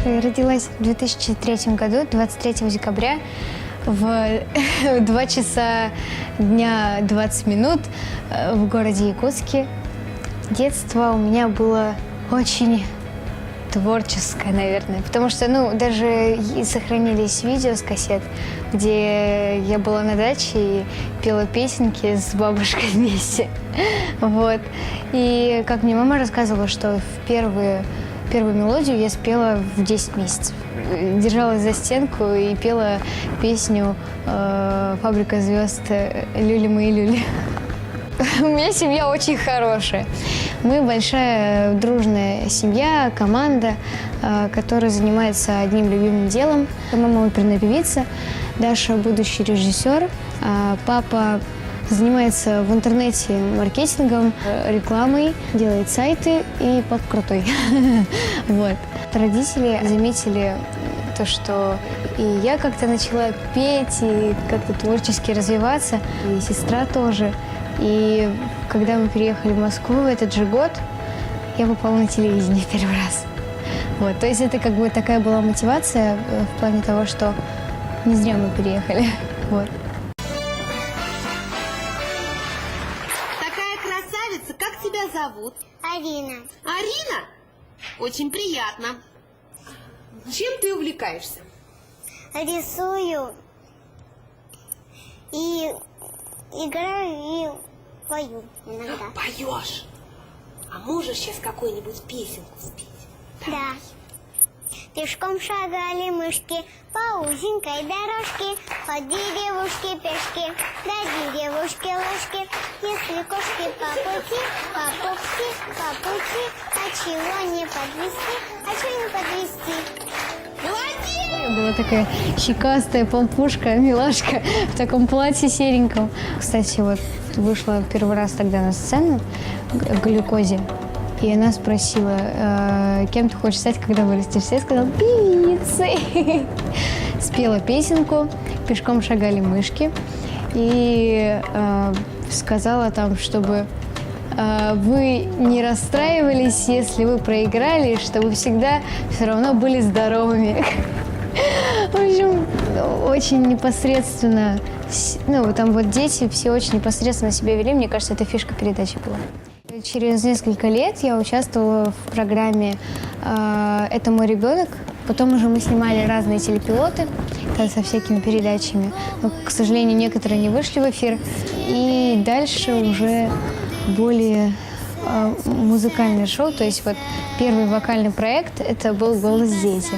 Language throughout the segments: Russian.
Родилась в 2003 году, 23 декабря, в 2 часа дня 20 минут в городе Якутске. Детство у меня было очень творческое, наверное, потому что, даже и сохранились видео с кассет, где я была на даче и пела песенки с бабушкой вместе. Вот. И как мне мама рассказывала, что в первую мелодию я спела в 10 месяцев. Держалась за стенку и пела песню «Фабрика звезд» «Люли мои люли». У меня семья очень хорошая. Мы большая дружная семья, команда, которая занимается одним любимым делом. Мама оперная певица, Даша будущий режиссер, папа занимается в интернете маркетингом, рекламой, делает сайты, и папа крутой. Вот. Родители заметили то, что и я как-то начала петь, и как-то творчески развиваться, и сестра тоже. И когда мы переехали в Москву в этот же год, я попала на телевидение первый раз. Вот. То есть это как бы такая была мотивация в плане того, что не зря мы переехали. Вот. Такая красавица, как тебя зовут? Арина. Арина? Очень приятно. Чем ты увлекаешься? Рисую и играю и пою иногда. Поешь? А можешь сейчас какую-нибудь песенку спеть? Да. Пешком шагали мышки по узенькой дорожке, ходи, девушки, пешки, да деревушки, ложки. Если кошки по пути, а чего не подвести, а чего не подвести? Я была такая щекастая помпушка, милашка в таком платье сереньком. Кстати, вот вышла первый раз тогда на сцену в «Глюкозе», и она спросила, кем ты хочешь стать, когда вырастешь. Я сказала, певицей. Спела песенку «Пешком шагали мышки» и сказала там, чтобы вы не расстраивались, если вы проиграли, чтобы всегда все равно были здоровыми. В общем, очень непосредственно, там вот дети все очень непосредственно себя вели. Мне кажется, это фишка передачи была. Через несколько лет я участвовала в программе «Это мой ребенок». Потом уже мы снимали разные телепилоты со всякими передачами. Но, к сожалению, некоторые не вышли в эфир. И дальше уже более музыкальное шоу. То есть вот первый вокальный проект – это был «Голос дети».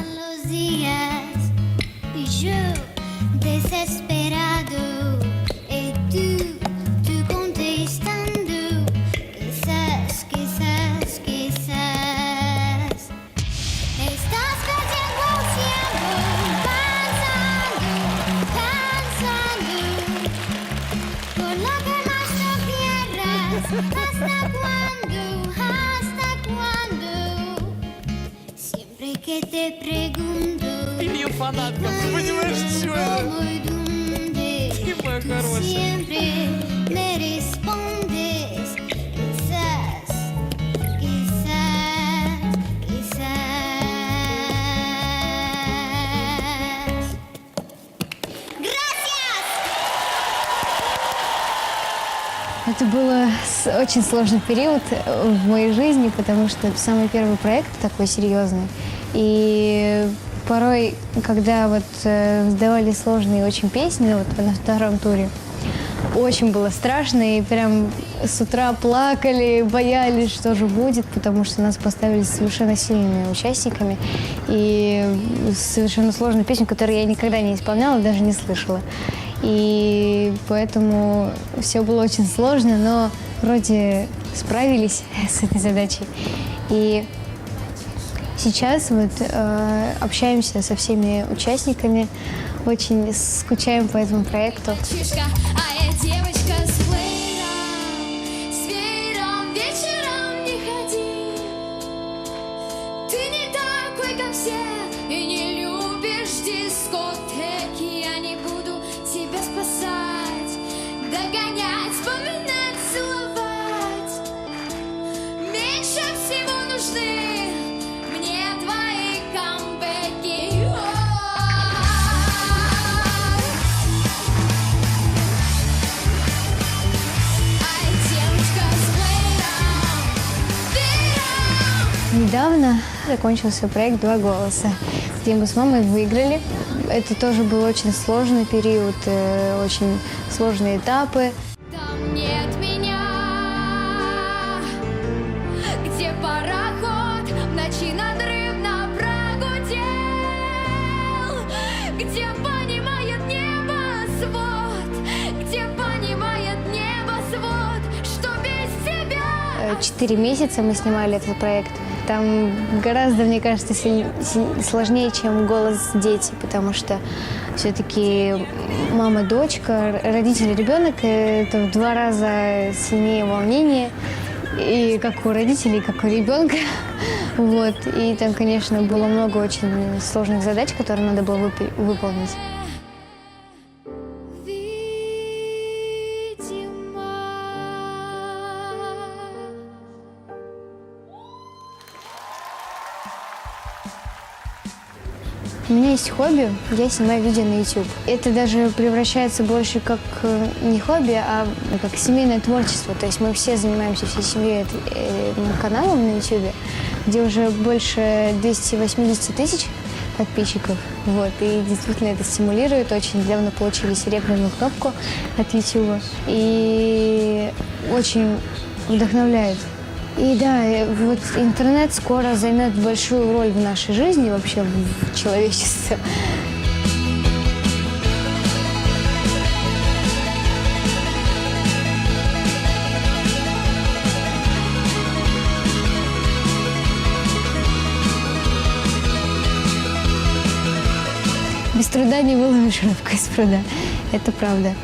Ее фанатка, понимаешь, что это? Ты моя хорошая. Это было очень сложный период в моей жизни, потому что это самый первый проект такой серьезный. И порой, когда вот сдавали сложные очень песни, вот на втором туре, очень было страшно, и прям с утра плакали, боялись, что же будет, потому что нас поставили с совершенно сильными участниками. И совершенно сложную песню, которую я никогда не исполняла, даже не слышала. И поэтому все было очень сложно, но вроде справились с этой задачей. И сейчас вот общаемся со всеми участниками, очень скучаем по этому проекту. Меньше всего нужны мне твои камбэки. недавно закончился проект «Два голоса», где мы с мамой выиграли. Это тоже был очень сложный период, очень сложные этапы. Там нет меня, где пароход в ночи надрывно прогудел, где понимает небосвод, где понимает небосвод, что без тебя. 4 месяца мы снимали этот проект. Там гораздо, мне кажется, сложнее, чем «Голос дети», потому что все-таки мама, дочка, родители, ребенок – это в 2 раза сильнее волнение, и как у родителей, как у ребенка. Вот. И там, конечно, было много очень сложных задач, которые надо было выполнить. У меня есть хобби, я снимаю видео на YouTube. Это даже превращается больше как не хобби, а как семейное творчество. То есть мы все занимаемся всей семьей каналом на YouTube, где уже больше 280 тысяч подписчиков. Вот. И действительно это стимулирует очень. Недавно получили серебряную кнопку от YouTube. И очень вдохновляет. И да, вот интернет скоро займет большую роль в нашей жизни, вообще в человечестве. Без труда не выловишь рыбку из пруда. Это правда.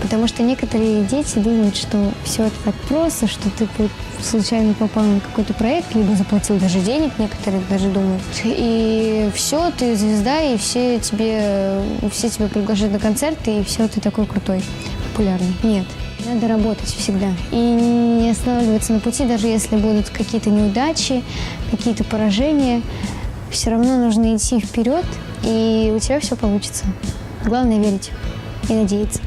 Потому что некоторые дети думают, что все это так просто, что ты случайно попал на какой-то проект, либо заплатил даже денег, некоторые даже думают. И все, ты звезда, и все тебя приглашают на концерты, и все, ты такой крутой, популярный. Нет. Надо работать всегда. И не останавливаться на пути, даже если будут какие-то неудачи, какие-то поражения. Все равно нужно идти вперед, и у тебя все получится. Главное верить и надеяться.